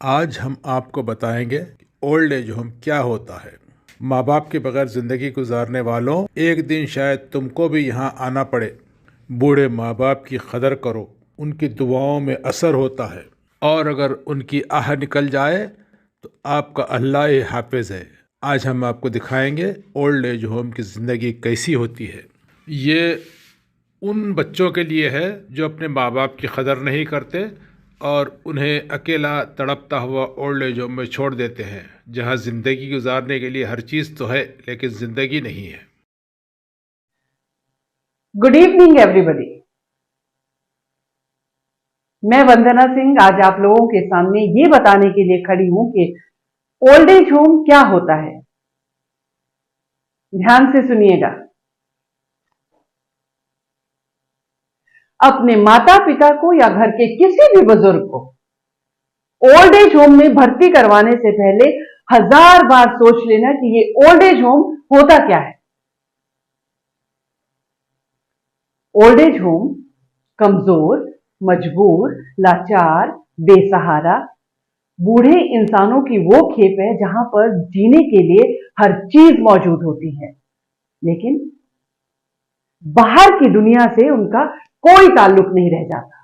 आज हम आपको बताएंगे कि ओल्ड एज होम क्या होता है। माँ बाप के बगैर जिंदगी गुजारने वालों, एक दिन शायद तुमको भी यहाँ आना पड़े। बूढ़े माँ बाप की कदर करो, उनकी दुआओं में असर होता है, और अगर उनकी आह निकल जाए तो आपका अल्लाह ही हाफिज है। आज हम आपको दिखाएंगे ओल्ड एज होम की ज़िंदगी कैसी होती है। ये उन बच्चों के लिए है जो अपने माँ बाप की कदर नहीं करते और उन्हें अकेला तड़पता हुआ ओल्ड एज होम में छोड़ देते हैं, जहाँ ज़िंदगी गुजारने के लिए हर चीज़ तो है लेकिन ज़िंदगी नहीं है। Good evening everybody. मैं वंदना सिंह आज आप लोगों के सामने ये बताने के लिए खड़ी हूं कि ओल्ड एज होम क्या होता है। ध्यान से सुनिएगा। अपने माता पिता को या घर के किसी भी बुजुर्ग को ओल्ड एज होम में भर्ती करवाने से पहले 1000 बार सोच लेना कि ये ओल्ड एज होम होता क्या है। ओल्ड एज होम कमजोर, मजबूर, लाचार, बेसहारा, बूढ़े इंसानों की वो खेप है जहां पर जीने के लिए हर चीज मौजूद होती है, लेकिन बाहर की दुनिया से उनका कोई ताल्लुक नहीं रह जाता।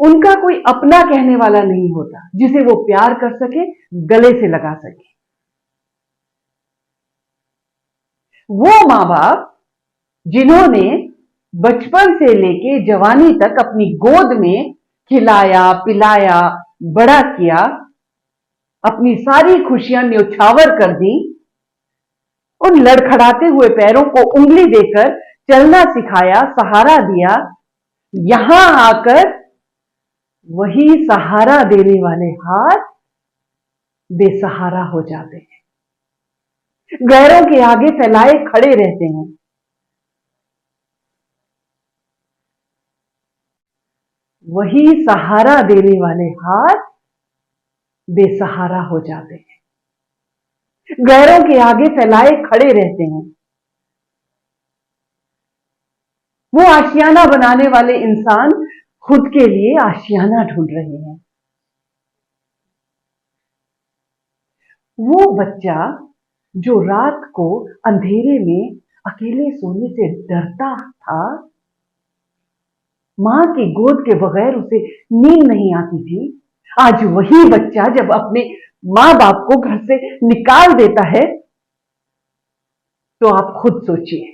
उनका कोई अपना कहने वाला नहीं होता जिसे वो प्यार कर सके, गले से लगा सके। वो माँ बाप जिन्होंने बचपन से लेके जवानी तक अपनी गोद में खिलाया, पिलाया, बड़ा किया, अपनी सारी खुशियां न्योछावर कर दी, उन लड़खड़ाते हुए पैरों को उंगली देकर चलना सिखाया, सहारा दिया, यहां आकर वही सहारा देने वाले हाथ बेसहारा हो जाते हैं, गैरों के आगे फैलाए खड़े रहते हैं। वही सहारा देने वाले हाथ बेसहारा हो जाते हैं, गैरों के आगे फैलाए खड़े रहते हैं। वो आशियाना बनाने वाले इंसान खुद के लिए आशियाना ढूंढ रहे हैं। वो बच्चा जो रात को अंधेरे में अकेले सोने से डरता था, मां की गोद के बगैर उसे नींद नहीं आती थी, आज वही बच्चा जब अपने मां बाप को घर से निकाल देता है तो आप खुद सोचिए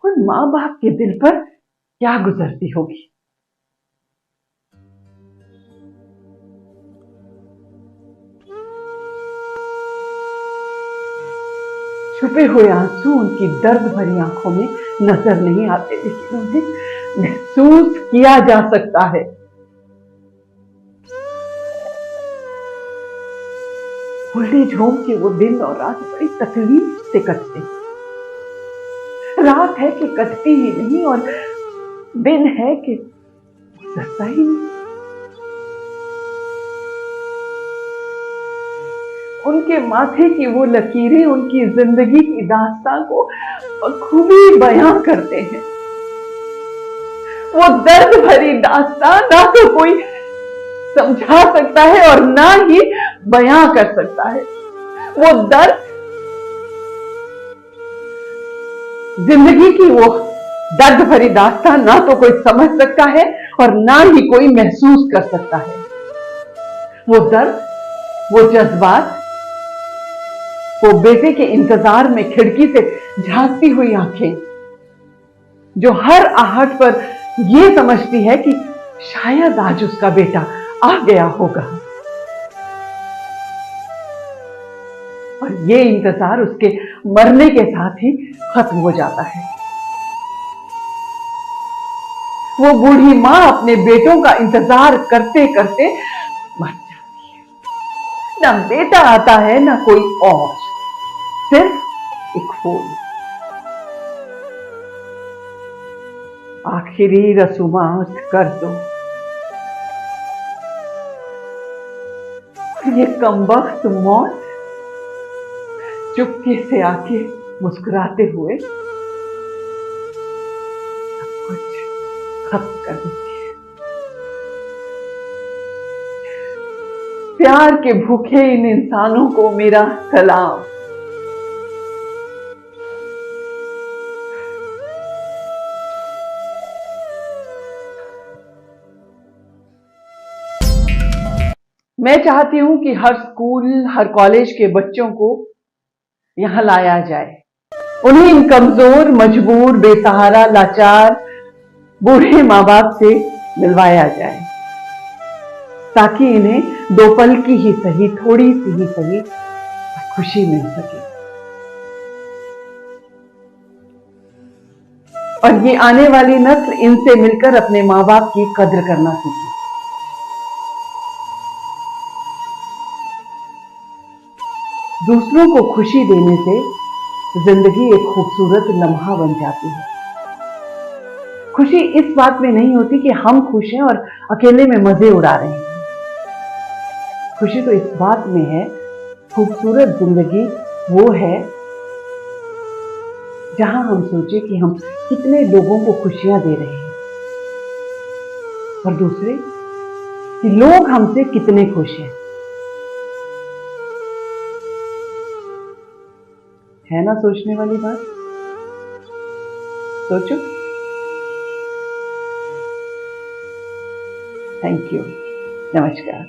उन मां बाप के दिल पर क्या गुजरती होगी। छुपे हुए आंसू उनकी दर्द भरी आंखों में नजर नहीं आते, लेकिन उन्हें महसूस किया जा सकता है। ओल्ड एज होम के वो दिन और रात बड़ी तकलीफ से कटते हैं। रात है कि कटती ही नहीं और दिन है कि गुजरता ही नहीं। उनके माथे की वो लकीरें उनकी जिंदगी की दास्तां को बखूबी बयां करते हैं। वो दर्द भरी दास्तां ना तो कोई समझा सकता है और ना ही बयां कर सकता है। वो दर्द, जिंदगी की वो दर्द भरी दास्तां ना तो कोई समझ सकता है और ना ही कोई महसूस कर सकता है। वो दर्द, वो जज्बात, वो बेटे के इंतजार में खिड़की से झांकती हुई आंखें जो हर आहट पर यह समझती है कि शायद आज उसका बेटा आ गया होगा, और ये इंतजार उसके मरने के साथ ही खत्म हो जाता है। वो बूढ़ी मां अपने बेटों का इंतजार करते करते मर जाती है। ना बेटा आता है ना कोई और, सिर्फ एक फूल। आखिरी रसूमात कर दो। ये कमबख्त मौत चुपके से आके मुस्कुराते हुए सब कुछ खत्म कर देती है। प्यार के भूखे इन इंसानों को मेरा सलाम। मैं चाहती हूं कि हर स्कूल, हर कॉलेज के बच्चों को यहां लाया जाए, उन्हें इन कमजोर, मजबूर, बेसहारा, लाचार, बूढ़े माँ बाप से मिलवाया जाए, ताकि इन्हें दो पल की ही सही, थोड़ी सी ही सही खुशी मिल सके और ये आने वाली नस्ल इनसे मिलकर अपने माँ बाप की कद्र करना सीखे। दूसरों को खुशी देने से जिंदगी एक खूबसूरत लम्हा बन जाती है। खुशी इस बात में नहीं होती कि हम खुश हैं और अकेले में मजे उड़ा रहे हैं। खुशी तो इस बात में है, खूबसूरत जिंदगी वो है जहां हम सोचे कि हम कितने लोगों को खुशियां दे रहे हैं और दूसरे कि लोग हमसे कितने खुश हैं। है ना सोचने वाली बात? सोचो। Thank you. नमस्कार।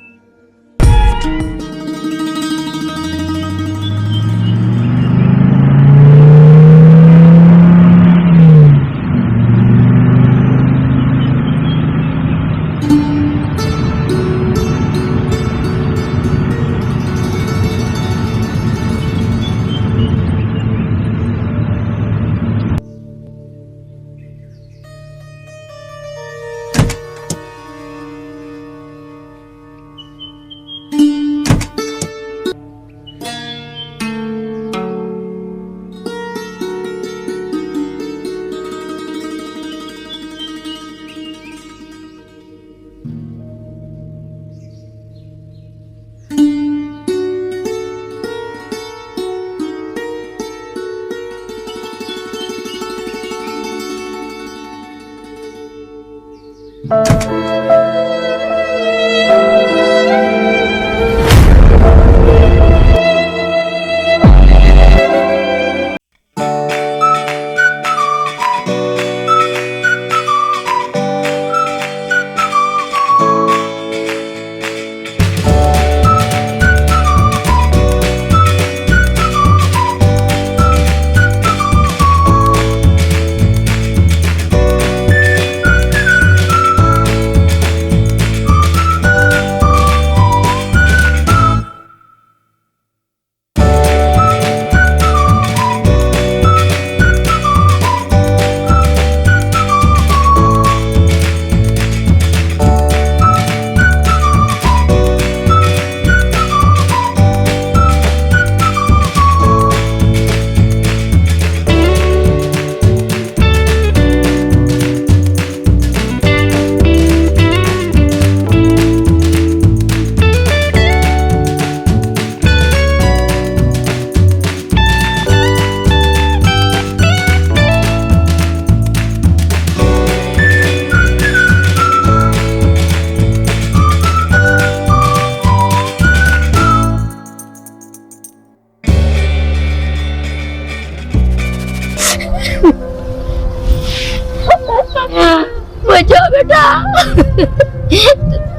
बचाओ बेटा।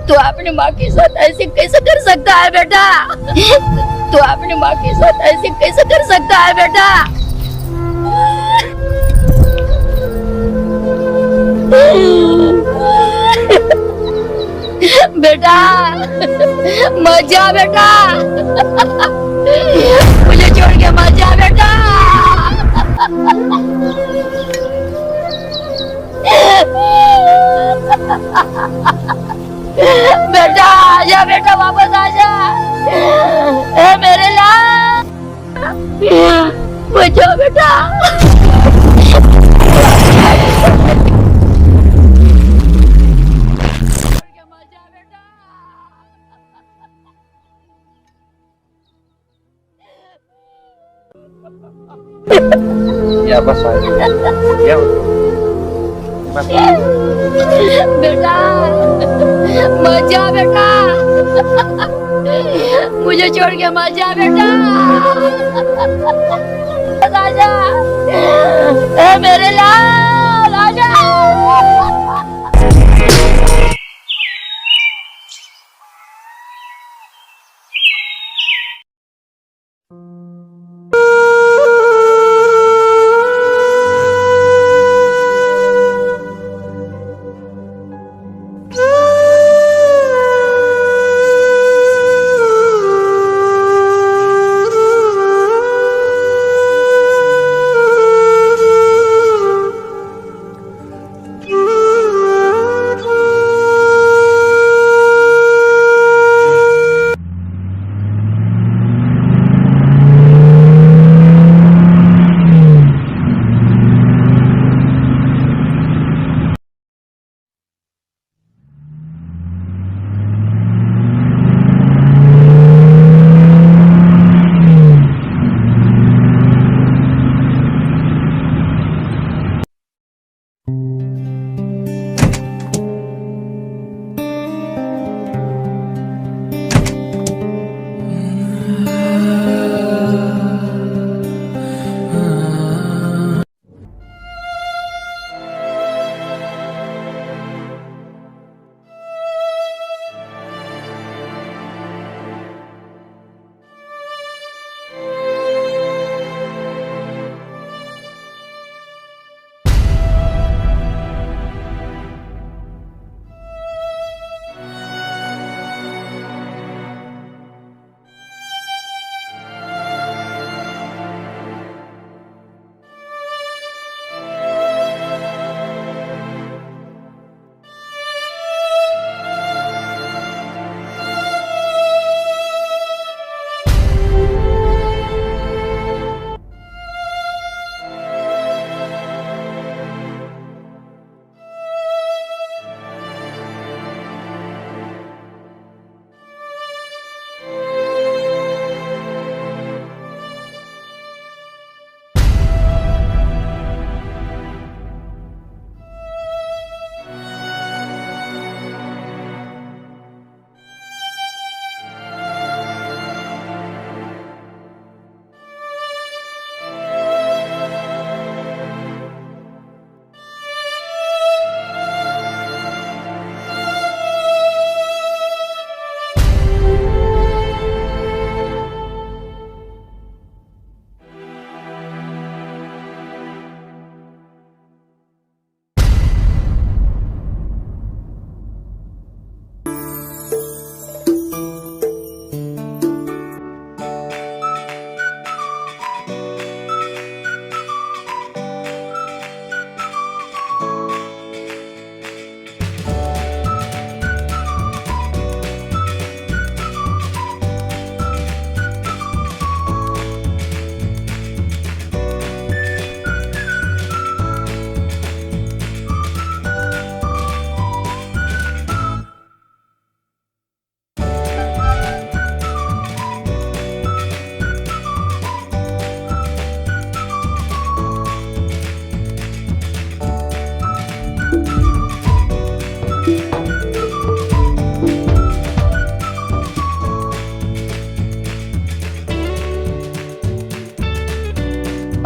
तू अपनी माँ के साथ ऐसे कैसे कर सकता है बेटा? तू अपनी माँ के साथ ऐसे कैसे कर सकता है बेटा? बेटा मत जा बेटा, मुझे छोड़ के मत जा बेटा। बेटा आजा बेटा, वापस आजा। ए मेरे लाल, बचाओ बेटा। Ya bas ya bas. बेटा मत जा बेटा। मुझे छोड़ के मत जा बेटा। आजा ए मेरे लाल, आजा।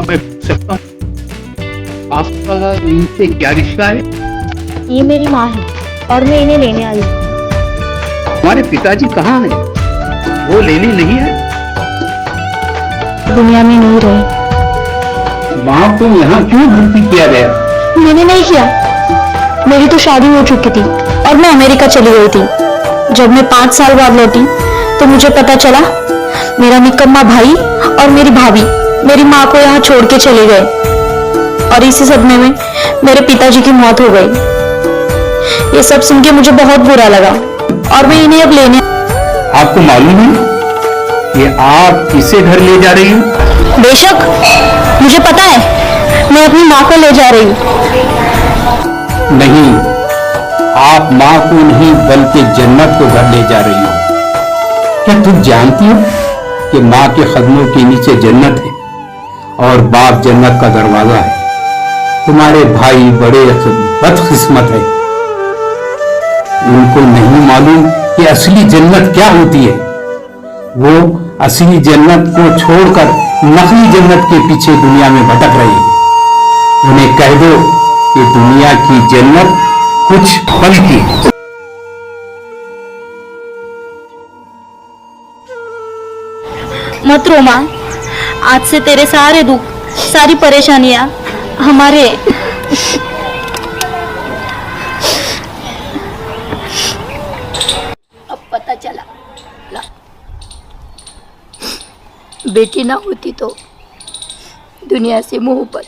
मैं पूछ सकता हूँ आपका इनसे क्या रिश्ता है? ये मेरी माँ है और मैं इन्हें लेने आई हूँ। हमारे पिताजी कहाँ हैं? वो लेने नहीं है? दुनिया में नहीं रहे। माँ को यहाँ क्यों भर्ती किया गया? मैंने नहीं किया, मेरी तो शादी हो चुकी थी और मैं अमेरिका चली गई थी। जब मैं 5 साल बाद लौटी तो मुझे पता चला मेरा निकम्मा भाई और मेरी भाभी मेरी माँ को यहाँ छोड़ के चले गए और इसी सदमे में मेरे पिताजी की मौत हो गई। ये सब सुन के मुझे बहुत बुरा लगा और मैं इन्हें अब लेने। आपको मालूम है कि आप किसे घर ले जा रही हो? बेशक मुझे पता है, मैं अपनी माँ को ले जा रही हूँ। नहीं, आप माँ को नहीं बल्कि जन्नत को घर ले जा रही हो। क्या तुम जानती हो कि माँ के कदमों के नीचे जन्नत है और बाप जन्नत का दरवाजा है। तुम्हारे भाई बड़े बदकिस्मत है, उनको नहीं मालूम कि असली जन्नत क्या होती है। वो असली जन्नत को छोड़कर नकली जन्नत के पीछे दुनिया में भटक रहे हैं। उन्हें कह दो कि दुनिया की जन्नत कुछ पल की है। मत रो माँ, आज से तेरे सारे दुख, सारी परेशानियां हमारे अब पता चला ला। बेटी ना होती तो दुनिया से मोहब्बत,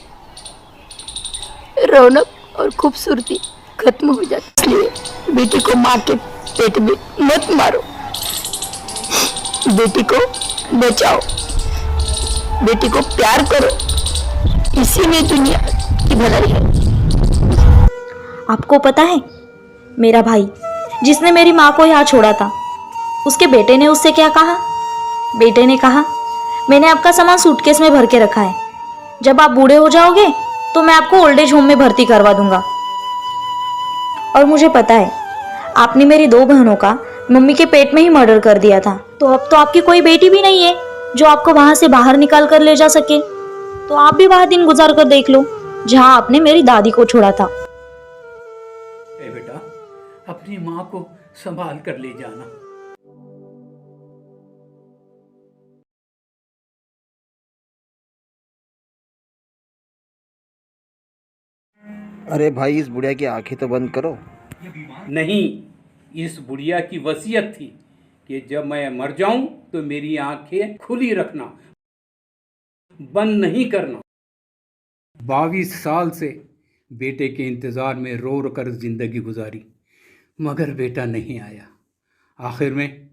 रौनक और खूबसूरती खत्म हो जाती। इसलिए बेटी को माँ के पेट में मत मारो, बेटी को बचाओ, बेटी को प्यार करो, इसी में दुनिया की भलाई है। आपको पता है, मेरा भाई जिसने मेरी माँ को यहाँ छोड़ा था, उसके बेटे ने उससे क्या कहा? बेटे ने कहा, मैंने आपका सामान सूटकेस में भर के रखा है, जब आप बूढ़े हो जाओगे तो मैं आपको ओल्ड एज होम में भर्ती करवा दूंगा। और मुझे पता है, आपने मेरी 2 बहनों का मम्मी के पेट में ही मर्डर कर दिया था, तो अब तो आपकी कोई बेटी भी नहीं है जो आपको वहां से बाहर निकाल कर ले जा सके। तो आप भी वह दिन गुजार कर देख लो जहां आपने मेरी दादी को छोड़ा था। ए बेटा, अपनी माँ को संभाल कर ले जाना। अरे भाई, इस बुढ़िया की आंखें तो बंद करो। नहीं, इस बुढ़िया की वसीयत थी कि जब मैं मर जाऊं तो मेरी आंखें खुली रखना, बंद नहीं करना। 22 साल से बेटे के इंतज़ार में रो रो कर जिंदगी गुजारी, मगर बेटा नहीं आया। आखिर में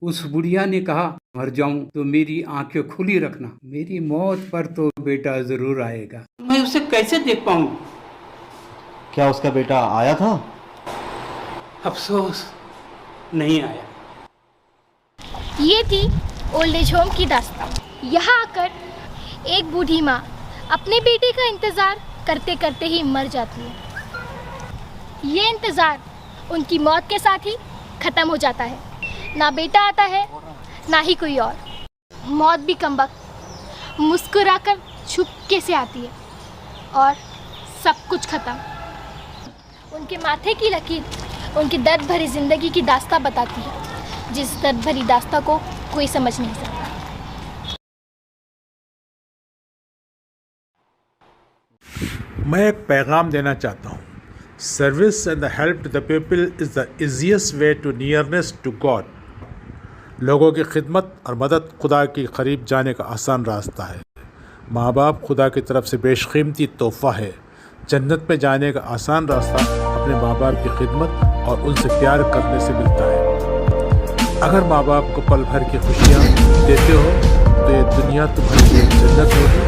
उस बुढ़िया ने कहा, मर जाऊं तो मेरी आंखें खुली रखना, मेरी मौत पर तो बेटा ज़रूर आएगा। मैं उसे कैसे देख पाऊँ? क्या उसका बेटा आया था? अफसोस, नहीं आया। ये थी ओल्ड एज होम की दास्तान। यहाँ आकर एक बूढ़ी माँ अपने बेटे का इंतज़ार करते करते ही मर जाती है। ये इंतज़ार उनकी मौत के साथ ही ख़त्म हो जाता है। ना बेटा आता है, ना ही कोई और। मौत भी कमबख्त मुस्कुराकर छुपके से आती है और सब कुछ ख़त्म। उनके माथे की लकीर उनकी दर्द भरी ज़िंदगी की दास्ता बताती है, जिस दर्द भरी दास्ता को कोई समझ नहीं सकता। मैं एक पैगाम देना चाहता हूँ। Service and the help to the people is the easiest way to nearness to God. लोगों की खिदमत और मदद खुदा के करीब जाने का आसान रास्ता है। माँ बाप खुदा की तरफ से बेशकीमती तोहफ़ा है। जन्नत में जाने का आसान रास्ता अपने माँ बाप की खिदमत और उनसे प्यार करने से मिलता है। अगर माँ बाप को पल भर की खुशियाँ देते हो तो ये दुनिया तुम्हारी लिए जन्नत होगी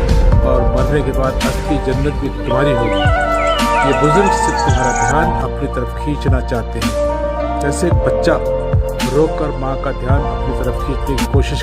और मरने के बाद असली जन्नत भी तुम्हारी होगी। ये बुजुर्ग सिर्फ तुम्हारा ध्यान अपनी तरफ खींचना चाहते हैं, जैसे एक बच्चा रोक कर माँ का ध्यान अपनी तरफ खींचने की कोशिश